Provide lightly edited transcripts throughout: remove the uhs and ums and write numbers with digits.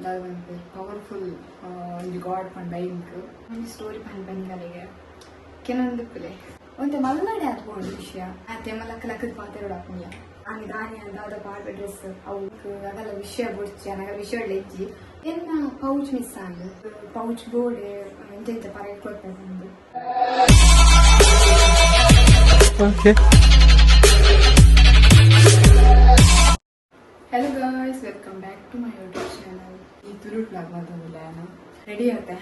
ಒಂದು ಪವರ್ಫುಲ್ ಒಂದು ಗಾಡ್ ಪಂಡ ಇಂಕ್ ಒಂದು ಸ್ಟೋರಿ ಪಂಪನಿಗೆ ಕೆಲವೊಂದು ಒಂದು ಮಲ್ನಾಡೆ ಆದ್ಬೋದು ವಿಷಯ ಅತ್ತೆ ಮಲಕ್ಕ ಲಕ್ಕದ ಪಾತ್ರೆ ಹಾಕುಲ್ಲ ಆమె దాని అందాದ పాట డ్రెస్ అవుకు అగల విషయ బొచ్చి అనగ విషయ లెజ్జి ఎన్న పౌచ్ మిస్ అండ్ పౌచ్ బోర్డ్ ఇంత పరగ కొట్టండి okay hello guys welcome back to my YouTube channel ಈ ತುರುಟ್ ಬ್ಲಾಗ್ ಮಾಡ್ತಿಲ್ಲ ನಾನು ರೆಡಿ ಆಗುತ್ತೆ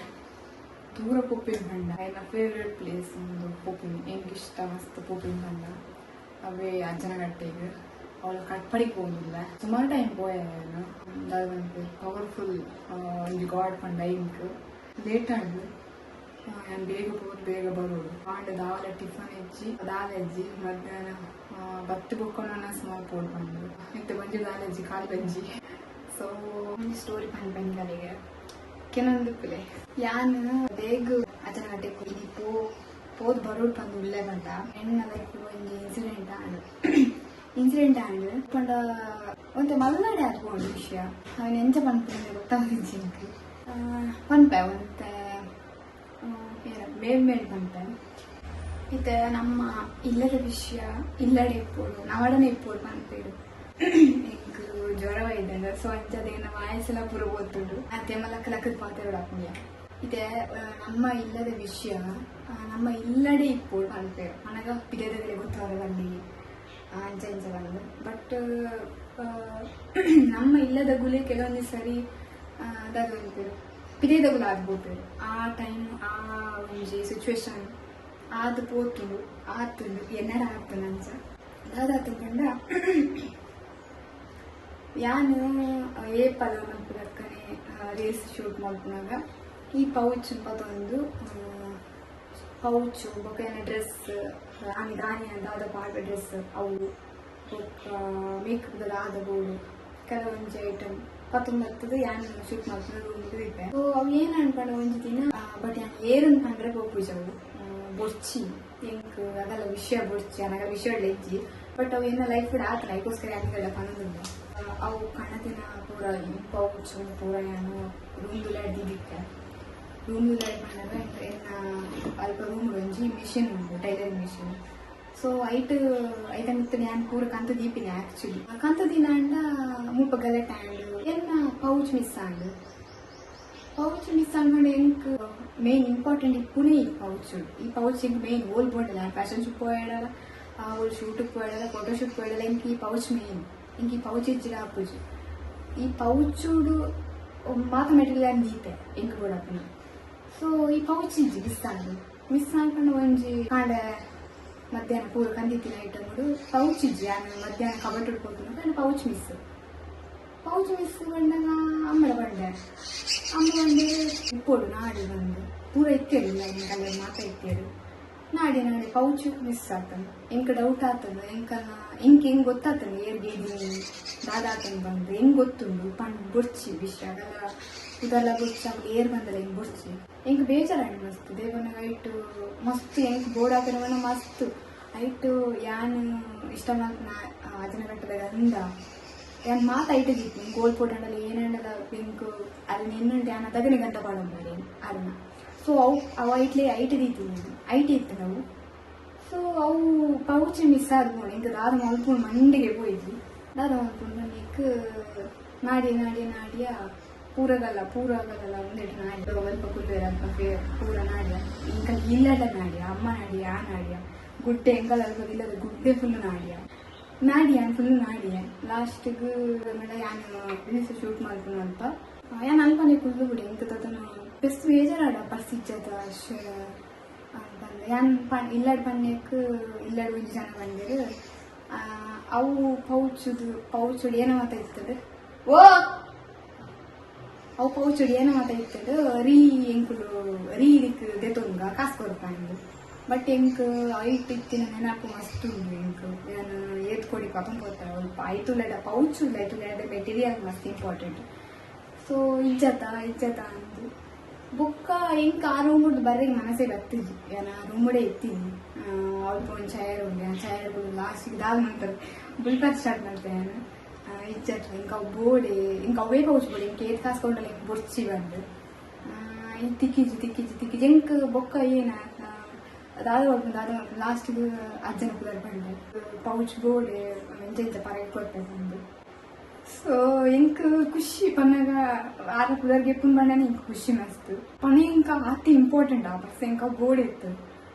ದೂರ ಪೋಪಿನ ಬಂಡ ನನ್ನ ಫೇವ್ರೆಟ್ ಪ್ಲೇಸ್ ಒಂದು ಪೋಪಿನ എനിക്ക് ಇಷ್ಟ ಮಸ್ತ್ ಪೋಪಿನ ಬಂಡ ಅವೇ ಅಂಜನಗಟ್ಟೆಗೆ ಅವಳು ಕಟ್ಪಡಿಗೆ ಹೋಗಿಲ್ಲ ಸುಮಾರು ಟೈಮ್ போயேன் ಒಂದು ಪವರ್ಫುಲ್ ಒಂದು ಗಾಡ್ ಪಂಡ ಇಂಕ್ ಲೇಟ್ ಆಗಿ ನಾನು ಬೇಗ ಹೋಗಿ ಬೇಗ ಬರೋದು ಆಂಡ ದಾವಲ ಟಿಫನ್ ಹೆಚ್ಚಿ ದಾಲೆಜ್ಜಿ ಮಧ್ಯಾಹ್ನ ಬತ್ತು ಬುಕ್ಕೊಂಡು ಸ್ಮಾಲ್ ಪೋಡ್ ಬಂದು ಇಂತ ಬಂಜಿ ದಾಲೆಜ್ಜಿ ಕಾಲು ಗಂಜಿ ಸೊ ಒಂದು ಸ್ಟೋರಿ ಪಂಪನಿಗೆ ಕೆಲವೊಂದು ಯಾನು ಬೇಗ ಅಜನಗಟ್ಟೆ ಕೊಯ್ದಿ పోదు బరోడ్ పండు ఉల్లేగంట ಹೆಣ್ಣ ಲೈಫ್ ಒಂದು ಇನ್ಸಿಡೆಂಟ್ ಆಂಡ್ ಪಂಡ ಒಂದು ಮಲ್ನಾಡೆ ಆದ್ಬೋದು ವಿಷಯ ಅವನು ಎಂಚ ಪಂಪನೆ ಗೊತ್ತಾಗಿಜ್ಜಿ ಇಂಕ್ ಪಂಪೆ ಒಂತೆ ಮೇಡ್ ಪಂಪೆ ಇತ್ತ ನಮ್ಮ ಇಲ್ಲದ ವಿಷಯ ಇಲ್ಲಡೆ ಇಪ್ಪೋಡು ನವಡನೆ ಇಪ್ಪೋಡು ಪಂಪೇಡು ಇಂಕ್ ಜ್ವರ ಇದ್ದಂಗ ಸೊ ಅಂಚದೇನ ವಾಯಸ್ಸೆಲ್ಲ ಪೂರ ಓದ್ತುಡು ಅತ್ತೆ ಮಲಕ್ಕ ಲಕ್ಕದ ಪಾತ್ರೆ ಹಾಕುಲ್ಲ ಇದೆ ನಮ್ಮ ಇಲ್ಲದ ವಿಷಯ ನಮ್ಮ ಇಲ್ಲಡೆ ಇಪ್ಪೋಡು ಪಂಪೇಡು ನನಗ ಪಿರಿಯದಲ್ಲೇ ಗೊತ್ತಾಗಲ್ಲಿ ಅಂಚ ಇಂಚ ಬಂದು ಬಟ್ ನಮ್ಮ ಇಲ್ಲದ ಗುಲೆ ಕೆಲವೊಂದು ಸರಿ ಅದಾದ ಪಿರಿಯದ ಗುಲ ಆಗ್ಬೋದು ಆ ಟೈಮ್ ಆ ಒಂಜಿ ಸಿಚುವೇಶನ್ ಆದ ಪೋತುಂಡು ಆತುಂಡು ಎನ್ನಡ ಆಗ್ತದೆ ಅಂಚ ಅದಾದ ಕಂಡ ಯಾನು ಏಪಲ ಮಲ್ಪದಕ್ಕನೆ ರೀಲ್ಸ್ ಶೂಟ್ ಮಾಡ್ಕೊಂಡಾಗ ಈ ಪೌಚ್ ಪದೊಂದು ಪೌಚು ಬೊಕ್ಕ ಡ್ರೆಸ್ ಆమె దాని ಅಂದಾದ ಪಾಟ ಡ್ರೆಸ್ ಅವು ಮೇಕಪ್ ಆದ ಬೋರ್ಡು ಕೆಲವೊಂದು ಐಟಮ್ ಪತ್ತೊಂಬತ್ತದು ಯಾನ್ ಶೂಟ್ ಮಾಡ್ಕೊಂಡು ರೂಮ್ಗೆ ಇಟ್ಟೆ ಸೊ ಅವು ಏನು ಅನ್ಕೊಂಡು ಒಂದು ದಿನ ಬಟ್ ಯಾನ್ ಏರು ಅನ್ಕೊಂಡ್ರೆ ಪೂಜವು ಬೊಚ್ಚಿ ಎಂಕ್ ಅದೆಲ್ಲ ವಿಷಯ ಬೊಚ್ಚಿ ಅನಾಗ ವಿಷಯ ಲೆಜ್ಜಿ ಬಟ್ ಅವು ಏನೋ ಲೈಫ್ ಕೂಡ ಆತರ ಅದಕ್ಕೋಸ್ಕರ ಯಾನಿಗೆಲ್ಲ ಪನ್ನೋದಿಲ್ಲ ಅವು ಕಣ್ಣದಿನ ಪೂರ ಪೌಚು ಪೂರ ಯಾನು ರೂಮ್ದುಲ ಹಿಡಿದಿಕ್ಕೆ ರೂಮ್ದುಲ ಹಿಡ್ಕೊಂಡಾಗ ಏನ ಅಲ್ಪ ರೂಮ್ ಒಂಜಿ ಮಿಷಿನ್ ಉಂಟು ಟೈಲರಿಂಗ್ ಮಿಷಿನ್ ಸೊ ಐಟ ಮಿತ್ತ ನಾನು ಪೂರ ಕಂತ ದೀಪಿನಿ ಆಕ್ಚುಲಿ ಕಂತ ದಿನ ಅಂಡ ಮುಪ್ಪ ಗಲೆಟ್ ಆಂಡ್ ಎನ್ನ ಪೌಚ್ ಮಿಸ್ ಆಂಡ್ ಎಂಕ್ ಮೇನ್ ಇಂಪಾರ್ಟೆಂಟ್ ಇಪ್ಪುನೇ ಈ ಪೌಚ್ ಇಂಕ್ ಮೇನ್ ಓಲ್ ಬೋಡಲ್ಲ ಫ್ಯಾಷನ್ ಶೂಟ್ పోయాడಲ್ಲ ಓಲ್ ಶೂಟ್ పోయాడಲ್ಲ ಫೋಟೋ ಶೂಟ್ పోయాడಲ್ಲ ಇಂಕ್ ಈ ಪೌಚ್ ಮೇನ್ ಇಂಕ್ ಈ ಪೌಚ್ ಇಜ್ಜಿಡ ಆಪುಜಿ ಈ ಪೌಚುಡು ಮಾತ ಮೆಟೀರಿಯಲ್ అని ದೀತೆ ಇಂಕ್ ಬೋಡಪ್ಪನ ಸೊ ಈ ಪೌಚ್ ಇಜ್ಜಿ ಮಿಸ್ ಆಂಕೊಂಡು ಒಂಜಿ ಕಾಂಡೆ ಮಧ್ಯಾಹ್ನ ಪೂರ ಕಂದಿತ್ತಿನ ಐಟಮ್ಗಳು ಪೌಚ್ ಇಜ್ಜಿ ಆಮೇಲೆ ಮಧ್ಯಾಹ್ನ ಕಬಟ್ ಉಡ್ಕೊತೀನಿ కానీ ಪೌಚ್ ಮಿಸ್ ಬಂದಾಗ ಅಮ್ಮ ಬಂಡೆ ಇಪ್ಪೋಡು ನಾಡಿ ಬಂದು ಪೂರ ಇತ್ತೇಳಿಲ್ಲ ಇಂಕಲ್ಲ ಮಾತ ಇತ್ತೇಳು ನಾಡಿ ಪೌಚ್ ಮಿಸ್ ಆಗ್ತದೆ ಎಂಕ ಡೌಟ್ ಆಗ್ತದೆ ಎಂಕ್ ಹೆಂಗ್ ಗೊತ್ತಾಗ್ತದೆ ಏರ್ಗೆ ದಾದ ಆಗ್ತದೆ ಬಂದು ಹೆಂಗ್ ಗೊತ್ತುಂಡು ಪಂಡ್ ಬೊಡ್ಚಿ ವಿಷಯ ಅದೆಲ್ಲ ಇದೆಲ್ಲ ಬೊಚ್ಚ ಏರ್ ಬಂದಲ್ಲ ಹೆಂಗ್ ಬೊಡ್ಚಿ ಎಂಕ್ ಬೇಜಾರಾಗಿ ಮಸ್ತ್ ದೇವನ ಐಟು ಮಸ್ತ್ ಎಂಕ್ ಬೋರ್ಡ್ ಹಾಕಿನ ಮಸ್ತ್ ಐಟು ಯಾನು ಇಷ್ಟ ಮಾಡ್ತ ಅಜನಗಟ್ಟದಾಗ ಅಂದ ಯಾನ್ ಮಾತು ಐಟದಿತ್ತು ನಿಂಗೆ ಗೋಲ್ಡ್ ಪೋಟಂಡಲ್ಲಿ ಏನೇನಲ್ಲ ಪಿಂಕ್ ಅಲ್ಲಿ ನಿನ್ನುಂಟು ಯಾನ ತಗನಿಗಂತ ಪಾಡಂಬರಿ ಅದನ್ನ ಸೊ ಅವು ಐಟ್ಲಿ ಐಟಿ ಇತ್ತು ನಾವು ಸೊ ಅವು ಪೌಚ್ ಮಿಸ್ ಆದ್ ನೋಡಿ ಇಂಕ ದಾದ ಮಲ್ಪುಂಡು ಮಂಡಿಗೆ ಹೋಯ್ತು ದಾದ ಮಲ್ಪುಂಡು ನಿಕ್ ನಾಡಿಯ ಪೂರಗಲ್ಲ ಒಂದಿಟ್ಟು ನಾಡಿ ಸ್ವಲ್ಪ ಕುಲ್ವೇರ ಪೂರ ನಾಡಿಯ ಇಂಕ ಇಲ್ಲದ ನಾಡಿಯ ಅಮ್ಮ ನಾಡಿಯ ಆ ನಾಡಿಯ ಗುಡ್ಡೆ ಎಂಕಲ್ ಇಲ್ಲದ ಗುಡ್ಡೆ ಫುಲ್ ನಾಡಿಯ ಫುಲ್ ನಾಡಿಯ ಲಾಸ್ಟ್ಗೆ ಮೇಡ ಯಾನು ರೀಲ್ಸ್ ಶೂಟ್ ಮಾಡ್ಕೊಂಡು ಅಂತ ಯಾನ್ ಅನ್ಕೊಂಡೆ ಕುಲ್ಲು ಬಿಡಿ ಇಂಕ ತದನು ಬೆಸ್ಟ್ ಬೇಜಾರಾಡ ಪರಿಸ್ಥಿತಿ ಅಂತಂದ್ರೆ ಯಾನ್ ಇಲ್ಲಡ್ ಪನ್ಯಕ್ಕೆ ಇಲ್ಲಡ್ ಒಂಜಿ ಜನ ಬಂದಿರು ಅವು ಪೌಚುಡು ಏನೋ ಮಾತಾಡ್ತದೆ ಅವು ಪೌಚುಡು ಏನೋ ಮಾತಾಡ್ತದೆ ರೀ ಇದಕ್ಕೆ ದೆತೊಂಗ ಕಾಸು ಕೊಡ್ಕೊಂಡು ಬಟ್ ಎಂಕ್ ಐಟ್ ಇತ್ತಿನ ನೆನಪು ಮಸ್ತ್ ಉಂಡು ಎಂಕ್ ನಾನು ಏತ್ಕೊಡಿ ಪಾಪಂ ಕೊಡ್ತಾರೆ ಸ್ವಲ್ಪ ಐತುಲೆಡ ಪೌಚ್ ಐತುಲೆಡ ಮೆಟೀರಿಯಲ್ ಮಸ್ತ್ ಇಂಪಾರ್ಟೆಂಟ್ ಸೊ ಇಜ್ಜತ ಅಂದು ಬೊಕ್ಕ ಎಂಕ್ ಆ ರೂಮ್ ಬರ್ರಿ ಮನಸ್ಸೇ ಬರ್ತಿದ್ವಿ ಏನ ರೂಮಡೆ ಎತ್ತೀನಿ ಅವ್ರಿಗೆ ಒಂದು ಚೈರ್ ಉಂಟು ಆ ಚೈರ್ ಲಾಸ್ಟಿಗೆ ದಾಲ್ ಮಾಡ್ತಾರೆ ಬುಲ್ಪರ್ ಸ್ಟಾರ್ಟ್ ಮಾಡ್ತೇನೆ ಇಜ್ಜತ್ ಇಂಕ ಬೋಡೆ ಇಂಕ ಅವೇ ಪೌಚ್ ಬೋಡೆ ಇಂಕ ಏತ್ ಕಾಸ್ಕೊಂಡಲ್ಲ ಇಂಕ ಬೊರ್ಚಿ ಬಂದು ತಿಕ್ಕಿಜಿ ಎಂಕ್ ಬೊಕ್ಕ ಏನ ದಾದ ಲಾಸ್ಟ್ಗೆ ಅಜ್ಜನ ಕುದರ್ ಬಂಡೆ ಪೌಚ್ ಬೋಡೆ ಎಂಚ ಪರ ಕೊಡ್ತಾರೆ ಬಂದು ಸೊ ಎಂಕ್ ಖುಷಿ ಪನ್ನಾಗ ಆರ ಕುದರ್ಗೆ ಎಪ್ಪನ್ ಬಂಡನೆ ಇಂಕ ಖುಷಿ ಮಸ್ತ್ ಪನ ಇಂಕ ಅತಿ ಇಂಪಾರ್ಟೆಂಟ್ ಆ ಬಸ್ ಎಂಕ ಬೋಡೆ ಇತ್ತು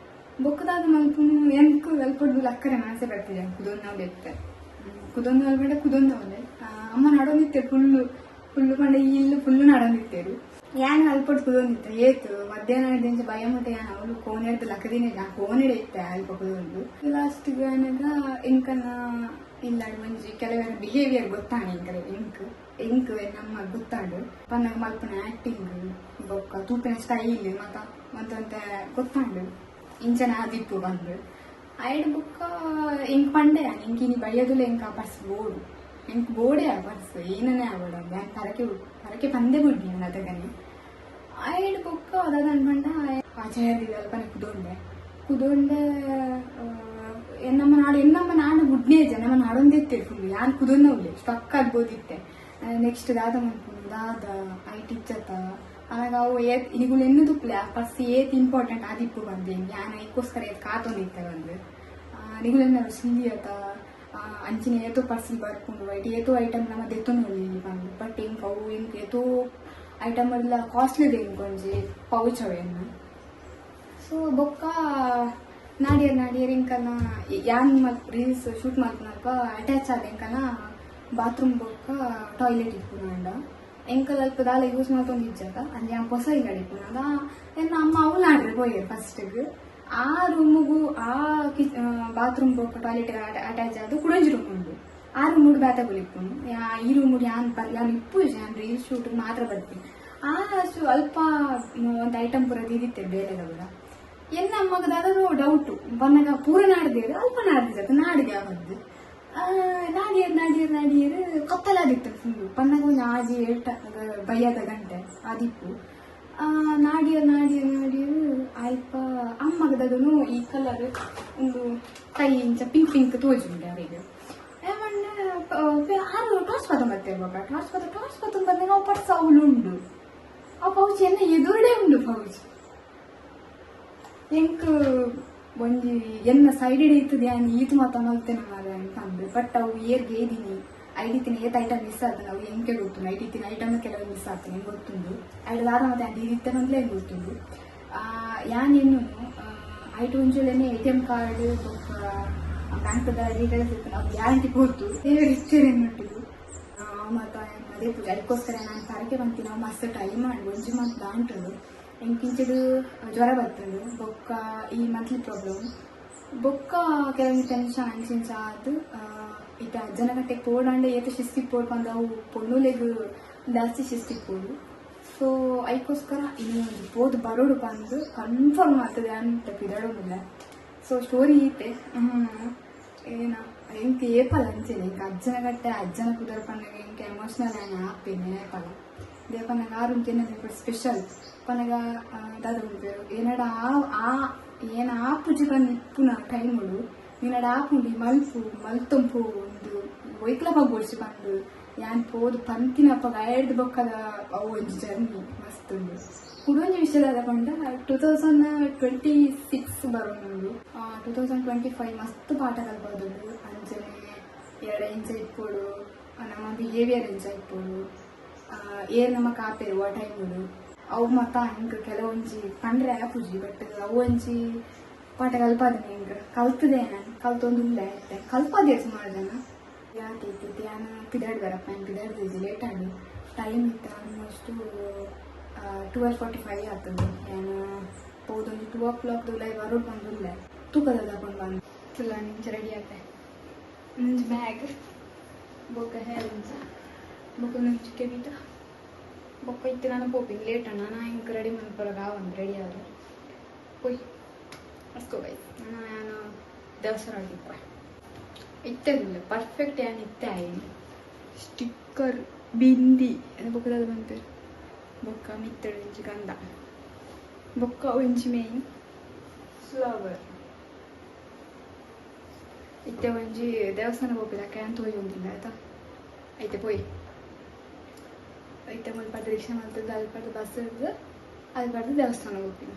ಬೊಕ್ಕದಾದ ಮಲ್ಪುನು ಎಂಕ್ ಅಲ್ಪಡ್ದು ಲಕ್ಕರೆ ಮನಸ್ಸೆ ಬರ್ತಿದೆ ಕುದೊಂದು ಎತ್ತೆ ಕುದೊಂದು ಅಲ್ಬೇಡ ಕುದೊಂದು ಅವಲೆ ಅಮ್ಮ ನಡೋದಿತ್ತೆ ಫುಲ್ಲು ಕಂಡೆ ಇಲ್ಲಿ ಫುಲ್ಲು ನಡೋದಿತ್ತೇರು ಯಾನ್ ಅಲ್ಪಡ್ ಕುದೊಂದಿತ್ತೆ ಏತು ಮಧ್ಯಾಹ್ನ ಭಯ ಮತ್ತೆ ಯಾನ್ ಅವಳು ಕೋನೆಡ್ದು ಲಕ್ಕದಿನೇ ಕೋನೆಡೆ ಇತ್ತೆ ಅಲ್ಪ ಕುದೊಂದು ಲಾಸ್ಟ್ ಏನಾಗ ಎಂಕನ ಇಲ್ಲ ಮಂಜಿ ಕೆಲವರ ಬಿಹೇವಿಯರ್ ಗೊತ್ತಾಣ ಇಂಕರೆ ಎಂಕ್ ನಮ್ಮ ಗೊತ್ತಾಡು ಪನ್ನಾಗ ಮಲ್ಪನ ಆಕ್ಟಿಂಗ್ ಬೊಕ್ಕ ತೂಪಿನ ಸ್ಟೈಲ್ ಮತ್ತ ಗೊತ್ತಾಂಡು ಇಂಚನ ಆದಿಪ್ಪು ಬಂದು ಐಡ್ ಬುಕ್ಕ ಇಂಕ್ ಪಂಡೆ ಇಂಕಿನಿ ಬೈಯದುಲ್ಲ ಇಂಕ ಪರ್ಸ್ ಬೋಡು ಇಂಕ್ ಬೋಡೆ ಆ ಪರ್ಸ್ ಏನನೇ ಆಗೋಡಂದು ಯಾನ್ ತರಕೆ ಪಂದೆ ಬಿಡ್ನಿ ಅದಗನೆ ಐಡ್ ಬುಕ್ಕ ಅದಾದ ಅನ್ಕೊಂಡ ಆಚಾರ್ಯದ ಅಲ್ಪನೆ ಕುದೊಂಡೆ ಎನ್ನಮ್ಮ ನಾಡು ಗುಡ್ನೇಜ ನಮ್ಮ ನಾಡೊಂದಿತ್ತೆ ಫುಲ್ ಯಾನ್ ಕುದೊಂದವ್ಲೆ ಸ್ಟಕ್ ಆಗ್ಬೋದಿತ್ತೆ ನೆಕ್ಸ್ಟ್ ದಾದ ಮನ್ಪುನು ದಾದ ಐಟ್ ಇಚ್ಚತ್ತ ಅನಾಗ ಅವು ಇನಿಗಳು ಎನ್ನುದುಪ್ಲೆ ಆ ಪರ್ಸ್ ಏತ್ ಇಂಪಾರ್ಟೆಂಟ್ ಆದಿಪ್ಪು ಬಂದೆ ಯಾನ ಇದಕ್ಕೋಸ್ಕರ ಏತ್ ಕಾತೊಂದಿತ್ತೆ ಬಂದು ನಿಗುಲೆನ್ನಾರು ಸಿಂಧಿಯತ ಅಂಚಿನ ಏತೋ ಪರ್ಸಲ್ ಬರ್ಕೊಂಡು ಐಟ್ ಏತೋ ಐಟಮ್ ನಮ್ಮ ದೆತ್ತೊಂದು ಬಂದು ಬಟ್ ಇಂಕ ಅವು ಇಂಕ ಏತೋ ಐಟಮ್ ಎಲ್ಲ ಕಾಸ್ಟ್ಲಿದೆ ಇಂಕೊಂಜಿ ಪೌಚ್ ಅವೇನು ಸೊ ಬೊಕ್ಕ ನಾಡಿಯರ್ ಇಂಕನ ಯಾನ್ ರೀಲ್ಸ್ ಶೂಟ್ ಮಾಡ್ಕೊಳಕ ಅಟ್ಯಾಚ್ ಆದ ಇಂಕನ ಬಾತ್ರೂಮ್ ಬೊಕ್ಕ ಟಾಯ್ಲೆಟ್ ಇಟ್ಕೊಂಡ ಎಂಕಲ್ ಅಲ್ಪ ದಾಲ ಯೂಸ್ ಮಾಡ್ಕೊಂಡು ಇಜ್ಜಾಗ ಅಲ್ಲಿ ಆ ಹೊಸ ಇಲ್ಲ ಇಟ್ಕೊಂಡ ಎನ್ನ ಅಮ್ಮ ಅವಳು ನಾಡ್ರೆ ಹೋಯ್ಯ ಫಸ್ಟ್ಗೆ ಆ ರೂಮಿಗೂ ಆ ಬಾತ್ರೂಮ್ ಬೊಕ್ಕ ಟಾಯ್ಲೆಟ್ ಅಟ್ಯಾಚ್ ಆದ ಕುಡಂಜಿ ರೂಮ್ ಉಂಡು ಆ ರೂಮ್ ಬ್ಯಾತ ಬಲಿಪ್ಪುನು ಈ ರೂಮ್ ಯಾನ್ ಇಪ್ಪು ಯಾನ್ ರೀಲ್ಸ್ ಶೂಟ್ ಮಾತ್ರ ಬರ್ತೀನಿ ಆ ಅಲ್ಪ ಒಂದು ಐಟಮ್ ಪೂರ ದಿದಿತ್ತೆ ಬೇರೆದವರ ಎನ್ನ ಅಮ್ಮಗದಾದರೂ ಡೌಟು ಬನ್ನಾಗ ಪೂರ ನಾಡ್ದೇರು ಅಲ್ಪ ನಾಡ್ದಿದ್ದ ನಾಡಿಗೆ ಆವದ್ದು ನಾಡಿಯರು ಕತ್ತಲಾದಿತ್ತು ಫುಲ್ಲು ಪನ್ನಾಗ ಒಂದು ಆಜಿ ಏಟ ಬಯ್ಯದ ಗಂಟೆ ಆದಿಪ್ಪು ನಾಡಿಯರು ಅಲ್ಪ ಅಮ್ಮಗದನು ಈ ಕಲರ್ ಒಂದು ಕೈ ಇಂಚ ಪಿಂಕ್ ತೋಜುಂಡೆ ಅವರಿಗೆ ಆರು ಟಾಸ್ ಪದ ಬರ್ತಿರ್ಬೇಕ ಟಾಸ್ ಪದ ಬಂದಾಗ ಅವು ಪರ್ಸ್ ಅವಳು ಉಂಡು ಆ ಪೌಚ್ ಎನ್ನ ಎದುರುಡೆ ಉಂಡು ಪೌಚ್ ಎಂಕ್ ಒಂಜಿ ಎನ್ನ ಸೈಡ್ ಇರ್ತದೆ ಯಾನ್ ಈತು ಮಾತ ಮಲ್ತೇನೆ ಮಾರ ಅನ್ಕಂಡು ಬಟ್ ಅವು ಏರ್ಗೆ ಏದಿನಿ ಐದಿತ್ತಿನ ಏತ್ ಐಟಮ್ ಮಿಸ್ ಆಗ್ತಾನೆ ಅವು ಹೆಂಗೆ ಗೊತ್ತು ಐದಿತ್ತಿನ ಐಟಮ್ ಕೆಲವು ಮಿಸ್ ಆಗ್ತಾನೆ ಹೆಂಗೆ ಗೊತ್ತುಂಡು ಐದು ವಾರ ಮತ್ತೆ ಅದು ಇದಿತ್ತನಂದ್ಲೇ ಹೆಂಗೆ ಗೊತ್ತುಂಡು ಯಾನೇನು ಐಟು ಒಂಚೂಲೇನೆ ATM ಕಾರ್ಡ್ ಬ್ಯಾಂಕ್ದ ಡೀಟೇಲ್ಸ್ ಇರ್ತಾನೆ ಅವ್ರು ಗ್ಯಾರಂಟಿ ಗೊತ್ತು ಇಷ್ಟೇನೆ ಮುಟ್ಟಿದ್ದು ಮತ್ತು ಅದೇ ಪೂಜೆ ಅದಕ್ಕೋಸ್ಕರ ನಾನು ತರಕೆ ಬಂತೀನಿ ನಾವು ಮಸ್ತ್ ಟ್ರೈ ಮಾಡಿ ಒಂಜಿ ಮಂತ್ ದಾಂಟದು ಎಂಕಿಂಚದು ಜ್ವರ ಬರ್ತದೆ ಬೊಕ್ಕ ಈ ಮಂತ್ಲಿ ಪ್ರಾಬ್ಲಮ್ ಬೊಕ್ಕ ಕೆಲವೊಂದು ಟೆನ್ಷನ್ ಅನ್ಸಿನ್ಸ ಅದು ಇತ್ತ ಅಜ್ಜನ ಗಂಟೆ ಪೋಡಂಡೆ ಏತ ಶಿಸ್ತಿಗೆ ಪೋಡ್ ಬಂದು ಅವು ಪೊಣ್ಣುಲೆಗೂ ಜಾಸ್ತಿ ಶಿಸ್ತಿಗೆ ಪೋಡು ಸೊ ಅದಕ್ಕೋಸ್ಕರ ಇನ್ನೊಂದು ಪೋದು ಬರೋಡು ಬಂದು ಕನ್ಫರ್ಮ್ ಆಗ್ತದೆ ಅಂತ ಬಿಡೋದಿಲ್ಲ ಸೊ ಸ್ಟೋರಿ ಐತೆ ಏನ ಎಂಕ ಏಪಲ್ಲ ಅಂಚೆನೆ ಇಂಕ ಅಜ್ಜನ ಗಟ್ಟೆ ಅಜ್ಜನ ಕುದರ ಪನ್ನಗ ಇಂಕ ಎಮೋಷನಲ್ ಆಗಿ ಆಪೇನೆ ಏಪಲ್ಲ ದೇಪನಗ ಆರು ತಿನ್ನೋದು ಸ್ಪೆಷಲ್ ಪನಗ ದಾದ ಉಂಟು ಏನಡ ಏನ ಆಪುಜಿ ಬಂದು ಇಪ್ಪುನ ಟೈಮುಡು ನೀನಡ ಆಪುಂಡಿ ಮಲ್ತೊಂಪು ಒಂದು ಒಯ್ಕಲ ಪಗ್ಗೊಡ್ಸಿ ಬಂದು ಯಾನ್ ಪೋದು ಪಂತಿನಪ್ಪ ಗೈಡ್ ಬೊಕ್ಕದ ಅವು ಒಂದು ಜರ್ನಿ ಮಸ್ತ್ ಉಂಡು ಕುಡೊಂಜಿ ವಿಷಯದಾದ ಪಂಡ 2026 ಬರೋದು 2025 ಮಸ್ತ್ ಪಾಠ ಕಲ್ಪೋದುಂಡು ಅಂಚನೆ ಎರಡು ಎಂಚ ಇಪ್ಪೋಡು ನಮ್ಮ ಬಿಹೇವಿಯರ್ ಎಂಚ ಇಪ್ಪೋಡು ಏರ್ ನಮ್ಮ ಕಾಪೇರು ಆ ಟೈಮುಡು ಅವು ಮತ್ತ ಹಿಂಗೆ ಕೆಲವೊಂಜಿ ಪಂಡ್ರೆ ಆಪುಜಿ ಬಟ್ ಅವು ಒಂಜಿ ಪಾಠ ಕಲ್ಪದೆ ಹಿಂಗೆ ಕಲ್ತದೆ ನಾನು ಕಲ್ತೊಂದು ಉಂಡೆ ಆಯ್ತೆ ಕಲ್ಪದೆ ಸುಮಾರು ಜನ ಯಾಕೈತಿ ನಾನು ಪಿದಾಡ್ ಬರಪ್ಪ ನಾನು ಪಿದಾಡ್ದಿದ್ದೆ ಲೇಟ್ ಆಗಿ ಟೈಮ್ ಇತ್ತು ಆಲ್ಮೋಸ್ಟು 12:45 ಆಗ್ತದೆ ನಾನು ಹೋದೊಂದು 2 o'clock ಲೈವ್ ಹೊರಡು ಬಂದಿಲ್ಲ ತೂಕದಲ್ಲಿ ಹಾಕೊಂಡು ಬಂದು ಫುಲ್ಲ ನಿಂಚ ರೆಡಿ ಆಗ್ತದೆ ಮುಂಚೆ ಬ್ಯಾಗ್ ಬೊಕ್ಕ ಹೇರ್ ಇಂಚ ಬೊಕ್ಕ ಮುಂಚೆ ಕೆಬಿಟ ಬೊಕ್ಕ ಇತ್ತು ನಾನು ಹೋಗ್ತೀನಿ ಲೇಟ್ ಅಣ್ಣ ನಾ ಹಿಂಗೆ ರೆಡಿ ಮಾಡ್ಕೊಳಗೆ ಒಂದು ರೆಡಿ ಆದ್ರೆ ಹೋಯ್ ಅಸ್ಕೋ ಬೈ ನಾನು ದೇವಸ್ಥಾನ ಆಗಿಪ್ಪ ಇತ್ತದಿಲ್ಲ ಪರ್ಫೆಕ್ಟ್ ಏನು ಇತ್ತೆ ಆಯ್ತು ಸ್ಟಿಕ್ಕರ್ ಬಿಂದಿ ಬೊಕ್ಕದಾಗ ಬಂತು ಬೊಕ್ಕ ಮಿತ್ತಡು ಒಂಜಿ ಗಂಧ ಬೊಕ್ಕ ಒಂಜಿ ಮೇಯ್ನ್ ಫ್ಲವರ್ ಇತ್ತೆ ಒಂಜಿ ದೇವಸ್ಥಾನ ಹೋಗಿಲ್ಲ ಕ್ಯಾನ್ ತೋಜೊಂದಿಲ್ಲ ಆಯ್ತಾ ಐತೆ ಪೋಯ್ ಐತೆ ಮುಲ್ಪಡ್ದು ರಿಕ್ಷಾ ಮಾಡ್ತದ್ದು ಅಲ್ಲಿ ಪಡ್ದು ಬಸ್ ಹಿಡ್ದು ಅಲ್ಲಿ ಪಡ್ದು ದೇವಸ್ಥಾನ ಹೋಗ್ತೀನಿ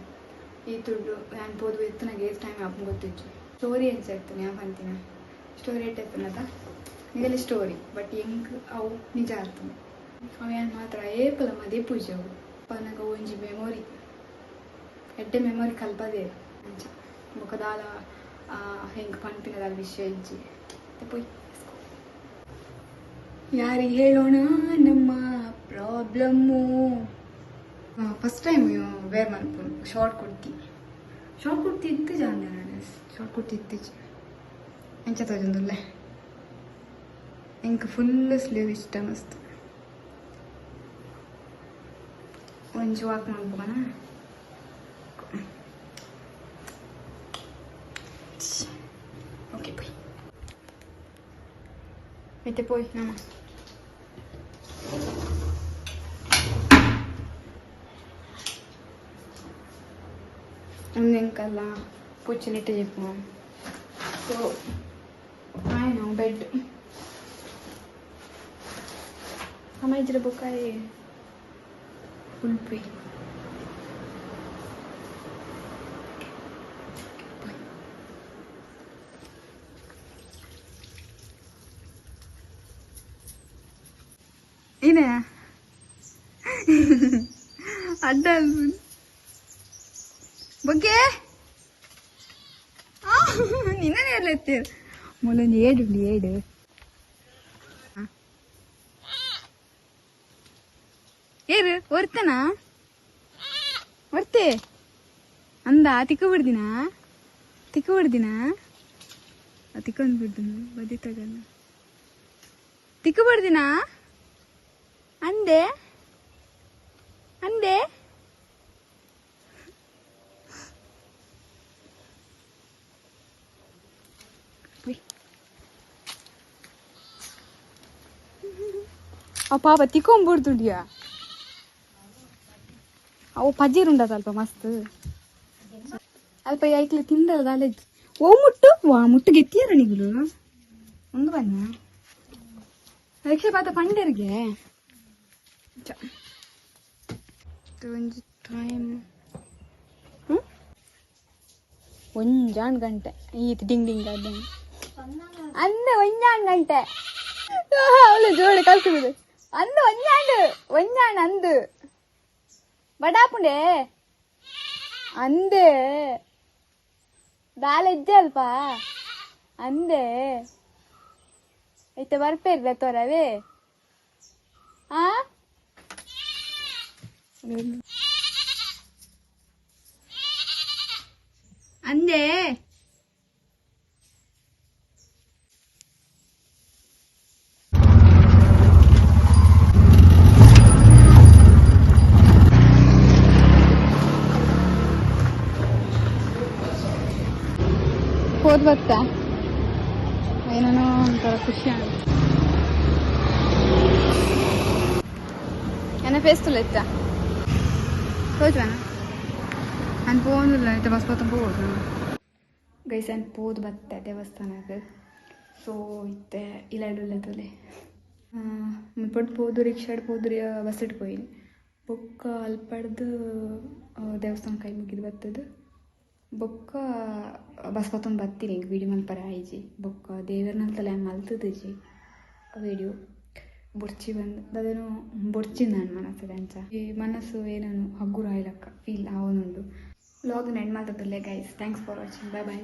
ಈ ದುಡ್ಡು ನಾನು ಪೋದು ಇತ್ತು ನನಗೆ ಟೈಮ್ ಆಪನ್ ಗೊತ್ತಿತ್ತು ಸ್ಟೋರಿ ಅನ್ಸಿರ್ತೀನಿ ಯಾವ ಅಂತೀನಿ ಸ್ಟೋರಿ ಇಟ್ಟಿರ್ತೀನದ ನಿಗಲ್ಲಿ ಸ್ಟೋರಿ ಬಟ್ ಹೆಂಗೆ ಅವು ನಿಜ ಆಗ್ತದೆ ಅವು ಏನು ಮಾತ್ರ ಏಪಲ ಮದೇ ಪೂಜೆ ಅವು ನನಗೆ ಒಂಜಿ ಮೆಮೊರಿ ಎಡ್ಡೆ ಮೆಮೊರಿ ಕಲ್ಪದೇ ಅಂಚ ಮುಖದಾಲ ಹೆಂಗೆ ಪನ್ಪಿನದ ವಿಷಯ ಇಜ್ಜಿ ಪೋಯ್ ಯಾರಿಗೆ ಹೇಳೋಣ ನಮ್ಮ ಪ್ರಾಬ್ಲಮ್ಮು ಫಸ್ಟ್ ಟೈಮ್ ವೇರ್ ಮಲ್ಪುನು ಶಾರ್ಟ್ ಕುರ್ತಿ ಇತ್ತು ಜಾಂದೆ ನಾನು ಶಾರ್ಟ್ ಕುರ್ತಿ ಇತ್ತೀಚೆ ಎಂಚ ತೋಜೊಂದುಲ್ಲೆ ಎಂಕ್ ಫುಲ್ ಸ್ಲೀವ್ ಇಷ್ಟ ಮಸ್ತ್ ಒಂಚು ವಾಕ್ ಮಾಡ್ಬೋಣ ಓಕೆ ಪೋಯ್ ಐತೆ ಪೋಯ್ ನಮ್ಮ ಒಂದೆಂಕಲ್ಲ ಪುಚ್ಚಲಿಟ್ಟು చెప్పు సో ఆయన బెడ్ అమ్మ ఇద్దరు బుక్కాయి ఉల్పి ఈయన అడ్డ ಬಗ್ಗೆ ನಿನ್ನೆ ಎತ್ತೀರು ಮೊದಲೊಂದು ಏಡು ಏರು ಒರ್ತನಾ ಒರ್ತೆ ಅಂದ ತಿಕ್ಕ ಬಿಡ್ದಿನ ತಿಕ್ಕೊಂದು ಬಿಡ್ದನು ಬದಿ ತಗಲ್ಲ ತಿಕ್ಕ ಬಿಡ್ದಿನ ಅಂದೆ ಆ ಪಾಪ ತಿಕ್ಕೊಂಬಿಡ್ದುಂಡಿಯಾ ಅವು ಪಜ್ಜೀರುಂಡದ ಅಲ್ಪ ಮಸ್ತ್ ಅಲ್ಪ ಐಕ್ಲೆ ತಿಂದಲ್ಲ ಕಾಲೇಜ್ ಓ ಮುಟ್ಟು ಗೆತ್ತಿಯಾರ ನಿಗುಲು ಒಂದು ಬನ್ನ ಅದಕ್ಕೆ ಪಾತ ಪಂಡರಿಗೆ ಒಂಜಿ ಟೈಮ್ ಒಂಜಾಣ್ ಗಂಟೆ ಈತ್ ಡಿಂಗ್ ಡಿಂಗ್ ಅಂದ ಒಂಜಾಣ್ ಗಂಟೆ ಅವಳು ಜೋಡಿ ಕಲ್ಸಿಬಿಡು ಅಂದು ಒಂಜಾಂಡ್ ಅಂದು ಬಡಾಪುಂಡೆ ಅಂದೆ ಬಾಲ ಇಜ್ಜೆ ಅಲ್ಪ ಅಂದೆ ಐತೆ ಬರ್ಪೇರ್ಲ ತೋರವೇ ಆ ಅಂದೆ ಹೋದ್ ಬರ್ತಾ ಏನೇನೋ ಒಂಥರ ಖುಷಿ ಆಗುತ್ತೆ ಏನ ಫೇಸ್ತುಲ್ಲ ಇತ್ತ ಹೋದ್ವಾನ ನಾನು ಪೋನಿಲ್ಲ ಐತೆ ಬಸ್ ಬತ್ತ ಹೋದ ಗೈಸ್ ನಾನು ಪೋದು ಬತ್ತೆ ದೇವಸ್ಥಾನಕ್ಕೆ ಸೊ ಇತ್ತೆ ಇಲ್ಲಡುಲ್ಲ ತೊಲೆ ಮುನ್ಪಟ್ಟು ಪೋದು ರಿಕ್ಷಾಡ್ ಪೋದು ಬಸ್ ಇಟ್ಕೋಯಿನಿ ಬೊಕ್ಕ ಅಲ್ಪಡ್ದು ದೇವಸ್ಥಾನ ಕೈ ಮುಗಿದು ಬರ್ತದೆ ಬೊಕ್ಕ ಬಸ್ ಪತ್ತೊಂದು ಬರ್ತೀನಿ ಈಗ ವೀಡಿಯೋ ಮಲ್ಪರ ಆಯ್ಜಿ ಬೊಕ್ಕ ದೇವರನಲ್ತಲ್ಲ ಮಲ್ತದಜಿ ವೀಡಿಯೋ ಬೊರ್ಚಿ ಬಂದು ಅದೇನು ಬೊರ್ಚಿಂದ ನನ್ನ ಮನಸ್ಸು ಅಂಚ ಈ ಮನಸ್ಸು ಏನನು ಹಗ್ಗುರ ಆಯ್ಲಕ್ಕ ಫೀಲ್ ಆವನುಂಡು ವ್ಲಾಗ್ ಎಂಡ್ ಮಾಡ್ತದಲ್ಲೇ guys thanks for watching bye